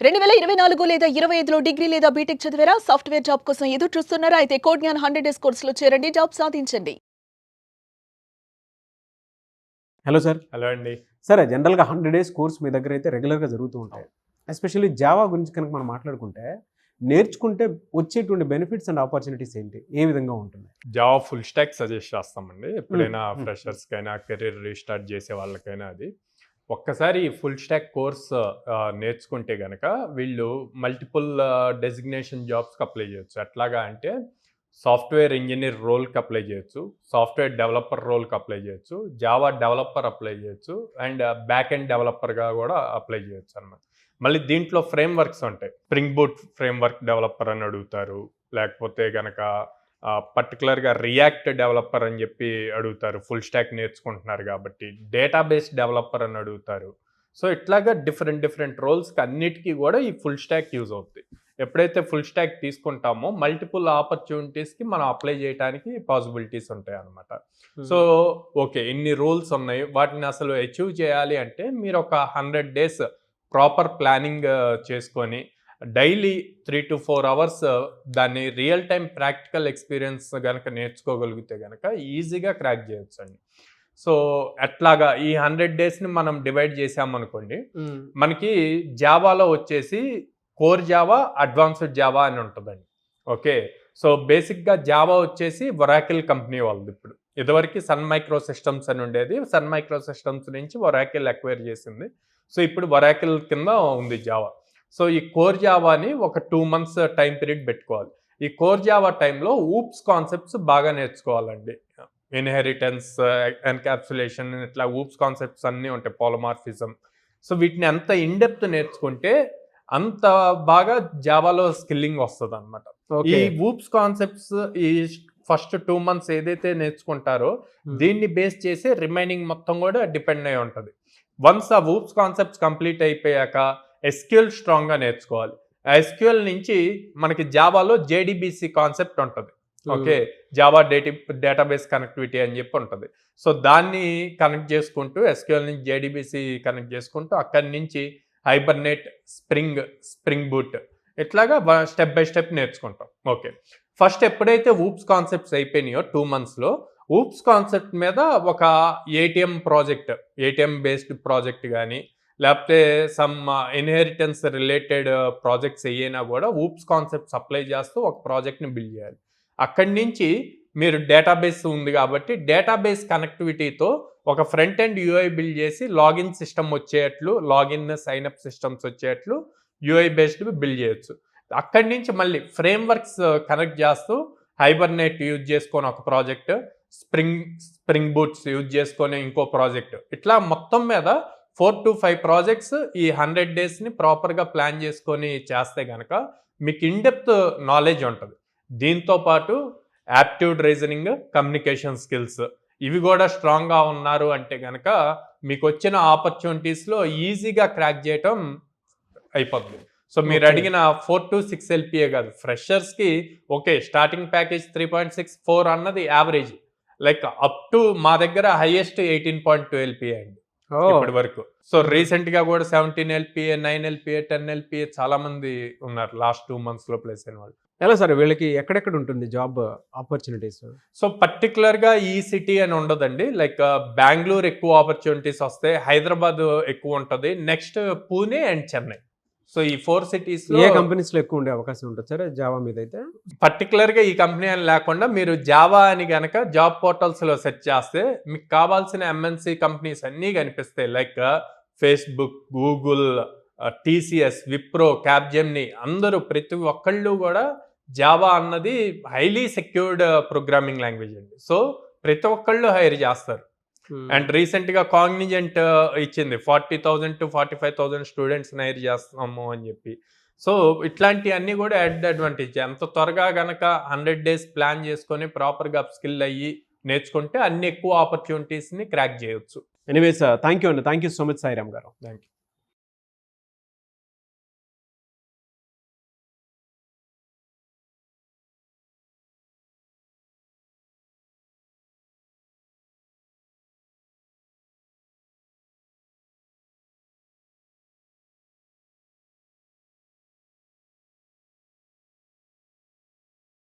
2024 లేదా 25లో డిగ్రీ లేదా బీటెక్ చదివారా? సాఫ్ట్‌వేర్ జాబ్ కోసం ఎదురు చూస్తున్నారా? అయితే కోడ్ జ్ఞాన్ 100 డేస్ కోర్సులో చేరండి. జాబ్ సాధించండి. Hello sir. హలో అండి. సరే, జనరల్‌గా 100 డేస్ కోర్స్ మీ దగ్గర అయితే రెగ్యులర్‌గా జరుగుతూ ఉంటాయి. ఎస్పెషల్లీ జావా గురించి కనుక మనం మాట్లాడుకుంటే, నేర్చుకుంటే వచ్చేటువంటి బెనిఫిట్స్ అండ్ ఆపర్చునిటీస్ ఏంటి? ఏ విధంగా ఉంటుంది? జావా ఫుల్ స్టాక్ సజెస్ట్ చేస్తామండి. ఎప్పుడైనా ఫ్రెషర్స్‌కైనా, కెరీర్ రీస్టార్ట్ చేసే వాళ్ళకైనా అది. ఒక్కసారి ఫుల్ స్టాక్ కోర్స్ నేర్చుకుంటే గనక వీళ్ళు మల్టిపుల్ డెసిగ్నేషన్ జాబ్స్‌కి అప్లై చేయొచ్చు. ఎట్లాగా అంటే సాఫ్ట్‌వేర్ ఇంజినీర్ రోల్‌కి అప్లై చేయొచ్చు, సాఫ్ట్‌వేర్ డెవలపర్ రోల్‌కి అప్లై చేయొచ్చు, జావా డెవలపర్ అప్లై చేయొచ్చు, అండ్ బ్యాక్ ఎండ్ డెవలపర్‌గా కూడా అప్లై చేయొచ్చు అన్నమాట. మళ్ళీ దీంట్లో ఫ్రేమ్ వర్క్స్ ఉంటాయి. Spring boot frame work developer అని అడుగుతారు, లేకపోతే గనక పర్టికులర్గా రియాక్ట్ డెవలపర్ అని చెప్పి అడుగుతారు, ఫుల్ స్టాక్ నేర్చుకుంటున్నారు కాబట్టి. డేటాబేస్ డెవలపర్ అని అడుగుతారు. సో ఇట్లాగా డిఫరెంట్ రోల్స్కి అన్నిటికీ కూడా ఈ ఫుల్ స్టాక్ యూజ్ అవుతుంది. ఎప్పుడైతే ఫుల్ స్టాక్ తీసుకుంటామో మల్టిపుల్ ఆపర్చునిటీస్కి మనం అప్లై చేయడానికి పాసిబిలిటీస్ ఉంటాయి అన్నమాట. సో ఓకే, ఇన్ని రూల్స్ ఉన్నాయి, వాటిని అసలు అచీవ్ చేయాలి అంటే మీరు ఒక 100 డేస్ ప్రాపర్ ప్లానింగ్ చేసుకొని డైలీ 3 to 4 అవర్స్ దాన్ని రియల్ టైం ప్రాక్టికల్ ఎక్స్పీరియన్స్ కనుక నేర్చుకోగలిగితే కనుక ఈజీగా క్రాక్ చేయొచ్చు అండి. సో అట్లాగా ఈ 100 డేస్ని మనం డివైడ్ చేసామనుకోండి, మనకి జావాలో వచ్చేసి కోర్ జావా, అడ్వాన్స్డ్ జావా అని ఉంటుందండి. ఓకే, సో బేసిక్గా జావా వచ్చేసి ఒరాకిల్ కంపెనీ వాళ్ళది. ఇప్పుడు ఇదివరకు సన్ మైక్రో సిస్టమ్స్ అని ఉండేది, సన్ మైక్రో సిస్టమ్స్ నుంచి ఒరాకిల్ అక్వైర్ చేసింది. సో ఇప్పుడు ఒరాకిల్ కింద ఉంది జావా. సో ఈ కోర్ జావాని ఒక 2 months టైం పీరియడ్ పెట్టుకోవాలి. ఈ కోర్ జావా టైంలో ఊప్స్ కాన్సెప్ట్స్ బాగా నేర్చుకోవాలండి. ఇన్హెరిటెన్స్, ఎన్కాప్సులేషన్, ఇట్లా ఊప్స్ కాన్సెప్ట్స్ అన్నీ ఉంటాయి, పాలిమార్ఫిజం. సో వీటిని ఎంత ఇన్డెప్త్ నేర్చుకుంటే అంత బాగా జావాలో స్కిల్లింగ్ వస్తుంది అనమాట. ఈ ఊప్స్ కాన్సెప్ట్స్ ఈ ఫస్ట్ 2 months ఏదైతే నేర్చుకుంటారో దీన్ని బేస్ చేసి రిమైనింగ్ మొత్తం కూడా డిపెండ్ అయి ఉంటుంది. వన్స్ ఆ ఊప్స్ కాన్సెప్ట్స్ కంప్లీట్ అయిపోయాక ఎస్క్యూఎల్ స్ట్రాంగ్గా నేర్చుకోవాలి. ఆ ఎస్క్యూఎల్ నుంచి మనకి జావాలో జేడీబీసీ కాన్సెప్ట్ ఉంటుంది. ఓకే, జావా డేటాబేస్ కనెక్టివిటీ అని చెప్పి ఉంటుంది. సో దాన్ని కనెక్ట్ చేసుకుంటూ ఎస్క్యూఎల్ నుంచి జేడీబీసీ కనెక్ట్ చేసుకుంటూ అక్కడి నుంచి హైబర్నేట్, స్ప్రింగ్ బూట్, ఇట్లాగా స్టెప్ బై స్టెప్ నేర్చుకుంటాం. ఓకే, ఫస్ట్ ఎప్పుడైతే ఊప్స్ కాన్సెప్ట్స్ అయిపోయినాయో 2 monthsలో ఊప్స్ కాన్సెప్ట్ మీద ఒక ఏటీఎం బేస్డ్ ప్రాజెక్ట్ కానీ, లేకపోతే సమ్ ఇన్హెరిటెన్స్ రిలేటెడ్ ప్రాజెక్ట్స్ ఏమైనా కూడా ఊప్స్ కాన్సెప్ట్స్ అప్లై చేస్తూ ఒక ప్రాజెక్ట్ని బిల్డ్ చేయాలి. అక్కడి నుంచి మీరు డేటాబేస్ ఉంది కాబట్టి డేటాబేస్ కనెక్టివిటీతో ఒక ఫ్రంట్ ఎండ్ యూఐ బిల్డ్ చేసి లాగిన్ సిస్టమ్ వచ్చేట్లు, లాగిన్ సైన్అప్ సిస్టమ్స్ వచ్చేట్లు యూఐ బేస్డ్ బిల్డ్ చేయొచ్చు. అక్కడి నుంచి మళ్ళీ ఫ్రేమ్ వర్క్స్ కనెక్ట్ చేస్తూ హైబర్నేట్ యూజ్ చేసుకొని ఒక ప్రాజెక్ట్, స్ప్రింగ్ బూట్స్ యూజ్ చేసుకొని ఇంకో ప్రాజెక్ట్, ఇట్లా మొత్తం మీద 4 to 5 ప్రాజెక్ట్స్ ఈ 100 డేస్ని ప్రాపర్గా ప్లాన్ చేసుకొని చేస్తే కనుక మీకు ఇన్డెప్త్ నాలెడ్జ్ ఉంటుంది. దీంతో పాటు యాప్టిట్యూడ్ రీజనింగ్, కమ్యూనికేషన్ స్కిల్స్ ఇవి కూడా స్ట్రాంగ్గా ఉన్నారు అంటే కనుక మీకు వచ్చిన ఆపర్చునిటీస్లో ఈజీగా క్రాక్ చేయటం అయిపోతుంది. సో మీరు అడిగిన 4 to 6 LPA కాదు, ఫ్రెషర్స్కి ఓకే స్టార్టింగ్ ప్యాకేజ్ 3.64 అన్నది యావరేజ్, లైక్ అప్ టు మా దగ్గర హైయెస్ట్ 18.2 LPA అండి ఇప్పటి వరకు. సో రీసెంట్ గా కూడా 17 LPA, 9 LPA, 10 LPA చాలా మంది ఉన్నారు లాస్ట్ 2 monthsలో ప్లేస్ అయిన వాళ్ళు. ఎలా సార్, వీళ్ళకి ఎక్కడెక్కడ ఉంటుంది జాబ్ ఆపర్చునిటీస్? సో పర్టికులర్ గా ఈ సిటీ అని ఉండదండి, లైక్ బెంగళూరు ఎక్కువ ఆపర్చునిటీస్ వస్తాయి, హైదరాబాద్ ఎక్కువ ఉంటుంది, next Pune and Chennai. So ఈ 4 cities లో ఏ కంపెనీస్ లో ఎక్కువ ఉండే అవకాశం ఉంటుంది సార్ జావా మీద అయితే? పర్టికులర్ గా ఈ కంపెనీ అని లేకుండా మీరు జావా అని గనక జాబ్ పోర్టల్స్ లో సెర్చ్ చేస్తే మీకు కావాల్సిన ఎంఎన్సి కంపెనీస్ అన్నీ కనిపిస్తాయి, like Facebook, Google, TCS, Wipro, Capgemini, అందరూ ప్రతి ఒక్కళ్ళు కూడా జావా అన్నది హైలీ సెక్యూర్డ్ ప్రోగ్రామింగ్ లాంగ్వేజ్ అండి. సో ప్రతి ఒక్కళ్ళు హైర్ చేస్తారు. అండ్ రీసెంట్గా కాగ్నిజెంట్ ఇచ్చింది 40,000 to 45,000 స్టూడెంట్స్ హైర్ చేస్తాము అని చెప్పి. సో ఇట్లాంటివన్నీ కూడా అడ్వాంటేజ్. ఎంత త్వరగా గనక 100 days ప్లాన్ చేసుకొని ప్రాపర్గా అప్ స్కిల్ అయ్యి నేర్చుకుంటే అన్ని ఎక్కువ ఆపర్చునిటీస్ని క్రాక్ చేయొచ్చు. ఎనీవేస్, థ్యాంక్ యూ అండి. Thank you so much Sairam garu. Thank you.